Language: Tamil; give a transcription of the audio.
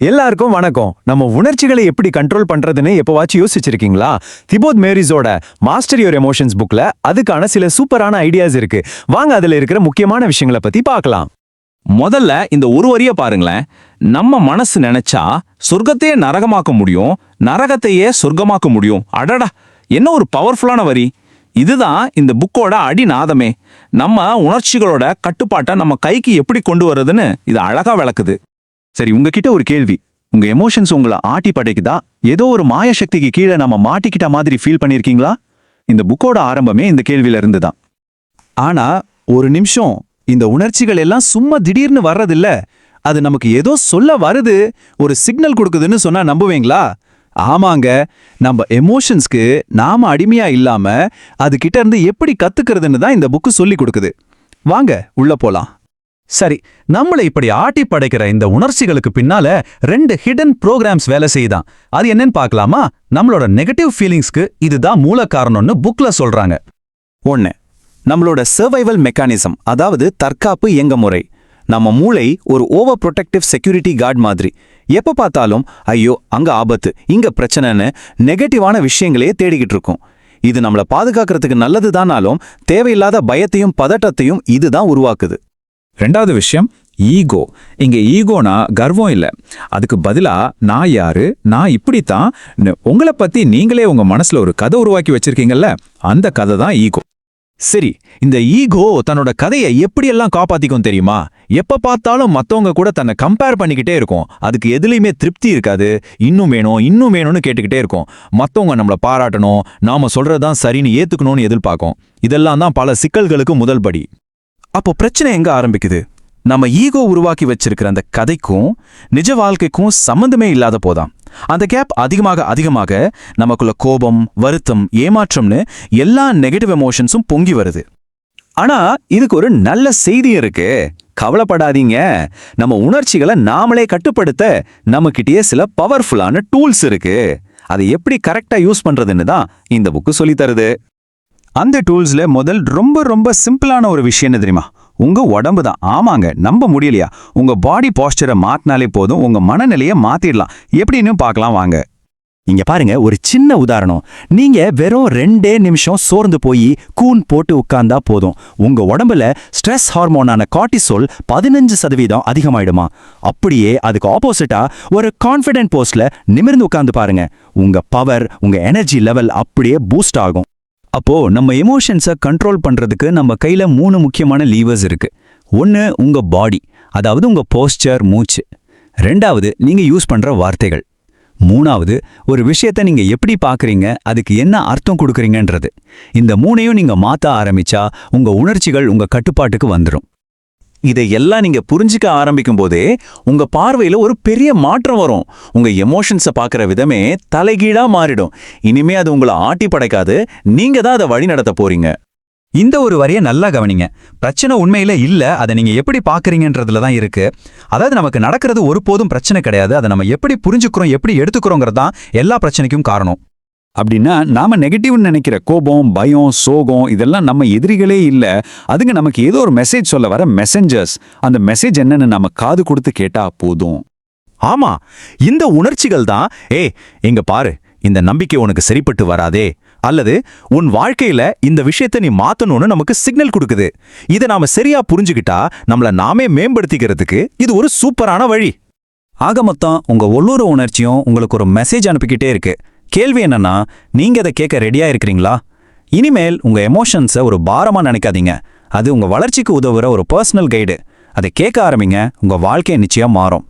எல்லாருக்கும் வணக்கம். நம்ம உணர்ச்சிகளை எப்படி கண்ட்ரோல் பண்றதுன்னு எப்பவாச்சும் யோசிச்சிருக்கீங்களா? திபோத் மேரிஸோட மாஸ்டர் யுவர் எமோஷன்ஸ் புக்ல அதுக்கான சில சூப்பரான ஐடியாஸ் இருக்கு. வாங்க அதுல இருக்கிற முக்கியமான விஷயங்களை பத்தி பார்க்கலாம். முதல்ல இந்த ஒரு வரிய பாருங்களேன். நம்ம மனசு நினைச்சா சொர்க்கத்தையே நரகமாக்க முடியும், நரகத்தையே சொர்க்கமாக்க முடியும். அடடா, என்ன ஒரு பவர்ஃபுல்லான வரி! இதுதான் இந்த புக்கோட அடிநாதமே. நம்ம உணர்ச்சிகளோட கட்டுப்பாட்டை நம்ம கைக்கு எப்படி கொண்டு வர்றதுன்னு இது அழகா விளக்குது. சரி, உங்ககிட்ட ஒரு கேள்வி. உங்க எமோஷன்ஸ் உங்களை ஆட்டி படைக்குதா? ஏதோ ஒரு மாய சக்திக்கு கீழே நம்ம மாட்டிக்கிட்ட மாதிரி ஃபீல் பண்ணிருக்கீங்களா? இந்த புக்கோட ஆரம்பமே இந்த கேள்வியில இருந்துதான். ஆனா ஒரு நிமிஷம், இந்த உணர்ச்சிகள் எல்லாம் சும்மா திடீர்னு வர்றதில்ல. அது நமக்கு ஏதோ சொல்ல வருது, ஒரு சிக்னல் கொடுக்குதுன்னு சொன்னா நம்புவீங்களா? ஆமாங்க, நம்ம எமோஷன்ஸ்க்கு நாம அடிமையா இல்லாம அது கிட்ட இருந்து எப்படி கத்துக்கிறதுன்னு தான் இந்த புக்கு சொல்லி கொடுக்குது. வாங்க உள்ள போலாம். சரி, நம்மளை இப்படி ஆட்டி படைக்கிற இந்த உணர்ச்சிகளுக்கு பின்னால 2 ஹிடன் ப்ரோக்ராம்ஸ் வேலை செய்யுதான். அது என்னன்னு பார்க்கலாமா? நம்மளோட நெகட்டிவ் ஃபீலிங்ஸ்க்கு இதுதான் மூல காரணம்னு புக்ல சொல்றாங்க. 1. நம்மளோட சர்வைவல் மெக்கானிசம், அதாவது தற்காப்பு இயங்க முறை. நம்ம மூளை ஒரு ஓவர் ப்ரொடெக்டிவ் செக்யூரிட்டி கார்டு மாதிரி. எப்ப பார்த்தாலும் ஐயோ அங்க ஆபத்து, இங்க பிரச்சனைன்னு நெகட்டிவான விஷயங்களையே தேடிக்கிட்டு இருக்கும். இது நம்மளை பாதுகாக்கிறதுக்கு நல்லதுதானாலும் தேவையில்லாத பயத்தையும் பதட்டத்தையும் இதுதான் உருவாக்குது. 2வது விஷயம், ஈகோ. இங்க ஈகோனா கர்வம் இல்ல, அதுக்கு பதிலா நான் யாரு, நான் இப்படித்தான், உங்களை பத்தி நீங்களே உங்க மனசுல ஒரு கதை உருவாக்கி வச்சிருக்கீங்கல்ல, அந்த கதை தான் ஈகோ. சரி, இந்த ஈகோ தன்னோட கதையை எப்படியெல்லாம் காப்பாத்திக்கும் தெரியுமா? எப்ப பார்த்தாலும் மத்தவங்க கூட தன்னை கம்பேர் பண்ணிக்கிட்டே இருக்கும். அதுக்கு எதுலையுமே திருப்தி இருக்காது. இன்னும் வேணும் இன்னும் வேணும்னு கேட்டுக்கிட்டே இருக்கும். மத்தவங்க நம்மளை பாராட்டணும், நாம சொல்றதுதான் சரின்னு ஏத்துக்கணும்னு எதிர்பார்க்கும். இதெல்லாம் தான் பல சிக்கல்களுக்கு முதல் படி. அப்போ பிரச்சனை எங்க ஆரம்பிக்குது? நம்ம ஈகோ உருவாக்கி வச்சிருக்கிற அந்த கதைக்கும் நிஜ வாழ்க்கைக்கும் சம்பந்தமே இல்லாத போதாம். அந்த கேப் அதிகமாக நமக்குள்ள கோபம், வருத்தம், ஏமாற்றம்னு எல்லா நெகட்டிவ் எமோஷன்ஸும் பொங்கி வருது. ஆனா இதுக்கு ஒரு நல்ல செய்தி இருக்கு. கவலைப்படாதீங்க, நம்ம உணர்ச்சிகளை நாமளே கட்டுப்படுத்த நம்மகிட்டயே சில பவர்ஃபுல்லான டூல்ஸ் இருக்கு. அதை எப்படி கரெக்டா யூஸ் பண்றதுன்னு தான் இந்த புக்கு சொல்லி தருது. அந்த டூல்ஸ்ல முதல் ரொம்ப சிம்பிளான ஒரு விஷயம் என்ன தெரியுமா? உங்க உடம்பு தான். ஆமாங்க, நம்ப முடியலையா? உங்க பாடி போஸ்டரை மாத்தினாலே போதும், உங்க மனநிலையை மாத்திடலாம். எப்படின்னு பார்க்கலாம் வாங்க. இங்க பாருங்க, ஒரு சின்ன உதாரணம். நீங்க வெறும் 2 நிமிஷம் சோர்ந்து போய் கூன் போட்டு உட்கார்ந்தா போதும், உங்க உடம்புல ஸ்ட்ரெஸ் ஹார்மோனான கார்டிசோல் 15% அதிகமாயிடுமா? அப்படியே அதுக்கு ஆப்போசிட்டா ஒரு கான்ஃபிடென்ட் போஸ்ட்ல நிமிர்ந்து உட்கார்ந்து பாருங்க, உங்க பவர், உங்க எனர்ஜி லெவல் அப்படியே பூஸ்ட் ஆகும். அப்போ நம்ம எமோஷன்ஸை கண்ட்ரோல் பண்றதுக்கு நம்ம கையில 3 முக்கியமான லீவர்ஸ் இருக்கு. 1, உங்க பாடி, அதாவது உங்க போஸ்டர், மூச்சு. 2வது, நீங்க யூஸ் பண்ற வார்த்தைகள். 3வது, ஒரு விஷயத்தை நீங்க எப்படி பாக்குறீங்க, அதுக்கு என்ன அர்த்தம் கொடுக்குறீங்கன்றது. இந்த 3ஐயும் நீங்க மாத்த ஆரம்பிச்சா உங்க உணர்ச்சிகள் உங்க கட்டுப்பாட்டுக்கு வந்துடும். இதையெல்லாம் நீங்க புரிஞ்சுக்க ஆரம்பிக்கும் போதே உங்க பார்வையில ஒரு பெரிய மாற்றம் வரும். உங்க எமோஷன்ஸை பார்க்குற விதமே தலைகீழா மாறிடும். இனிமே அது உங்களை ஆட்டி படைக்காது, நீங்க தான் அதை வழி நடத்த போறீங்க. இந்த ஒரு வரியை நல்லா கவனிங்க. பிரச்சனை உண்மையில இல்ல, அதை நீங்க எப்படி பாக்குறீங்கன்றதுல தான் இருக்கு. அதாவது நமக்கு நடக்கிறது ஒருபோதும் பிரச்சனை கிடையாது, அதை நம்ம எப்படி புரிஞ்சுக்கிறோம், எப்படி எடுத்துக்கிறோங்கிறது தான் எல்லா பிரச்சனைக்கும் காரணம். அப்படின்னா நாம நெகட்டிவ்னு நினைக்கிற கோபம், பயம், சோகம் இதெல்லாம் நம்ம எதிரிகளே இல்ல. அதுங்க நமக்கு ஏதோ ஒரு மெசேஜ் சொல்ல வர மெசஞ்சர்ஸ். அந்த மெசேஜ் என்னன்னு நம்ம காது கொடுத்து கேட்டா போதும். ஆமா, இந்த உணர்ச்சிகள் தான் எங்க பாரு, இந்த நம்பிக்கை உனக்கு சரிப்பட்டு வராதே, அல்லது உன் வாழ்க்கையில இந்த விஷயத்தை நீ மாத்தணும்னு நமக்கு சிக்னல் கொடுக்குது. இதை நாம சரியா புரிஞ்சுக்கிட்டா நம்மள நாமே மேம்படுத்திக்கிறதுக்கு இது ஒரு சூப்பரான வழி. ஆக மொத்தம் உங்க ஒவ்வொரு உணர்ச்சியும் உங்களுக்கு ஒரு மெசேஜ் அனுப்பிக்கிட்டே இருக்கு. கேள்வி என்னன்னா, நீங்க அதை கேட்க ரெடியா இருக்கிறீங்களா? இனிமேல் உங்க எமோஷன்ஸை ஒரு பாரமா நினைக்காதீங்க. அது உங்க வளர்ச்சிக்கு உதவுற ஒரு பர்சனல் கைடு. அதை கேட்க ஆரம்பிங்க, உங்க வாழ்க்கை நிச்சயம் மாறும்.